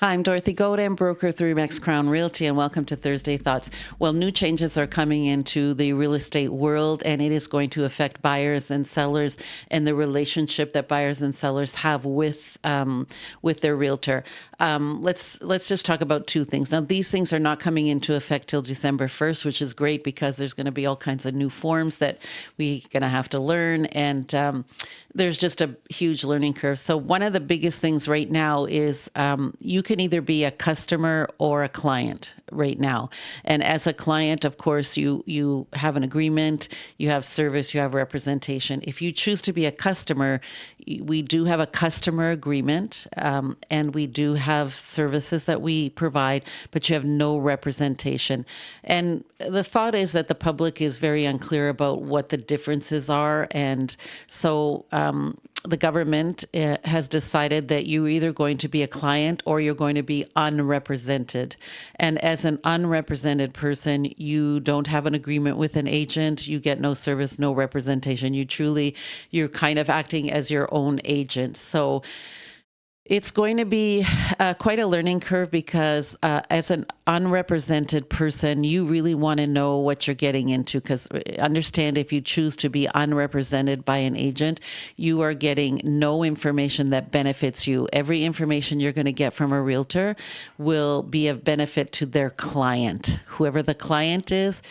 Hi, I'm Dorothy Godin, broker through Max Crown Realty, and welcome to Thursday Thoughts. Well, new changes are coming into the real estate world, and it is going to affect buyers and sellers and the relationship that buyers and sellers have with their realtor. Let's just talk about two things. Now, these things are not coming into effect till December 1st, which is great because there's going to be all kinds of new forms that we're going to have to learn, and there's just a huge learning curve. So one of the biggest things right now is you can either be a customer or a client right now. And as a client, of course, you have an agreement, you have service, you have representation. If you choose to be a customer, we do have a customer agreement, and we do have services that we provide, but you have no representation. And the thought is that the public is very unclear about what the differences are. And so the government has decided that you're either going to be a client or you're going to be unrepresented. And as an unrepresented person, you don't have an agreement with an agent. You get no service, no representation. You're kind of acting as your own agent. So it's going to be quite a learning curve because as an unrepresented person, you really want to know what you're getting into, because understand, if you choose to be unrepresented by an agent, you are getting no information that benefits you. Every information you're going to get from a realtor will be of benefit to their client. Whoever the client is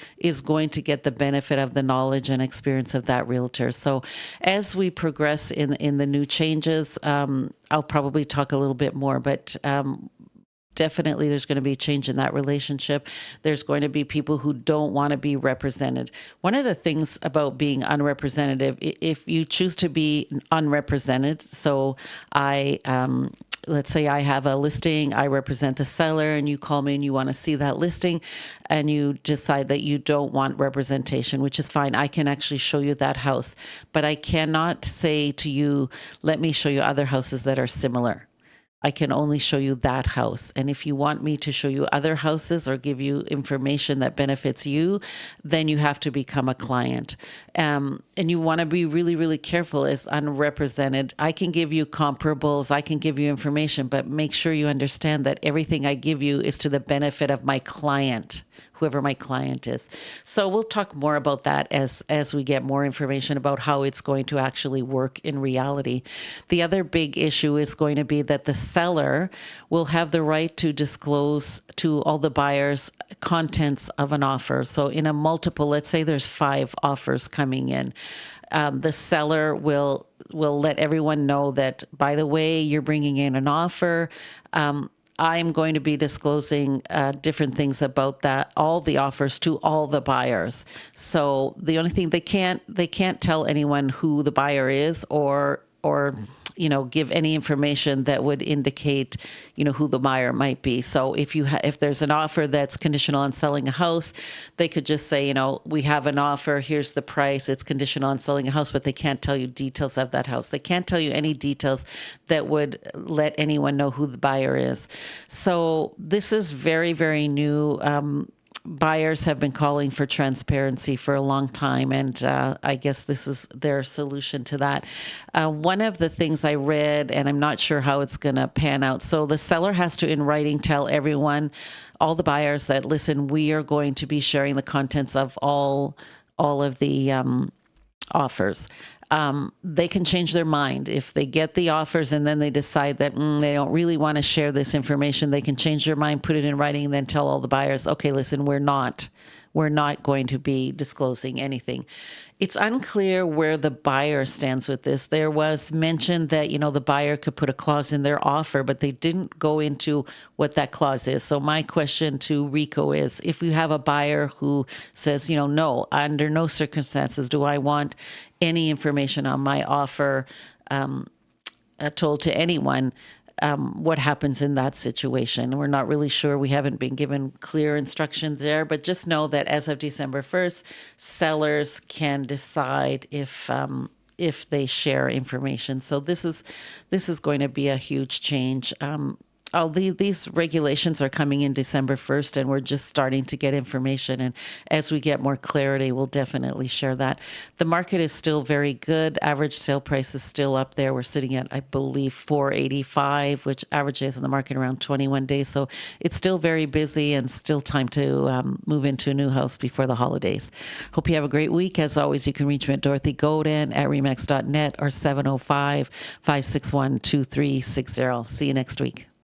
going to get the benefit of the knowledge and experience of that realtor. So as we progress in the new changes, I'll probably talk a little bit more, but definitely there's going to be a change in that relationship. There's going to be people who don't want to be represented. One of the things about being unrepresentative, if you choose to be unrepresented, so let's say I have a listing, I represent the seller, and you call me and you want to see that listing, and you decide that you don't want representation, which is fine. I can actually show you that house, but I cannot say to you, let me show you other houses that are similar. I can only show you that house. And if you want me to show you other houses or give you information that benefits you, then you have to become a client. And you want to be really, really careful as unrepresented. I can give you comparables, I can give you information, but make sure you understand that everything I give you is to the benefit of my client, whoever my client is. So we'll talk more about that as we get more information about how it's going to actually work in reality. The other big issue is going to be that the seller will have the right to disclose to all the buyers contents of an offer. So in a multiple, let's say there's 5 offers coming in. The seller will let everyone know that, by the way, you're bringing in an offer. I'm going to be disclosing different things about that, all the offers to all the buyers. So the only thing they can't tell anyone who the buyer is, or give any information that would indicate who the buyer might be. So if there's an offer that's conditional on selling a house, they could just say, we have an offer, here's the price, it's conditional on selling a house, but they can't tell you details of that house. They can't tell you any details that would let anyone know who the buyer is. So this is very, very new. Buyers have been calling for transparency for a long time, and I guess this is their solution to that. One of the things I read, and I'm not sure how it's going to pan out, so the seller has to, in writing, tell everyone, all the buyers, that, listen, we are going to be sharing the contents of all of the offers. They can change their mind. If they get the offers and then they decide that they don't really want to share this information, they can change their mind, put it in writing, and then tell all the buyers, okay, listen, we're not going to be disclosing anything. It's unclear where the buyer stands with this. There was mentioned that, the buyer could put a clause in their offer, but they didn't go into what that clause is. So my question to Rico is, if you have a buyer who says, no, under no circumstances do I want any information on my offer told to anyone, what happens in that situation? We're not really sure. We haven't been given clear instructions there, but just know that as of December 1st, sellers can decide if they share information. So this is going to be a huge change. These regulations are coming in December 1st, and we're just starting to get information. And as we get more clarity, we'll definitely share that. The market is still very good. Average sale price is still up there. We're sitting at, I believe, 485, which averages in the market around 21 days. So it's still very busy and still time to move into a new house before the holidays. Hope you have a great week. As always, you can reach me at Dorothy Godin at remax.net or 705-561-2360. See you next week.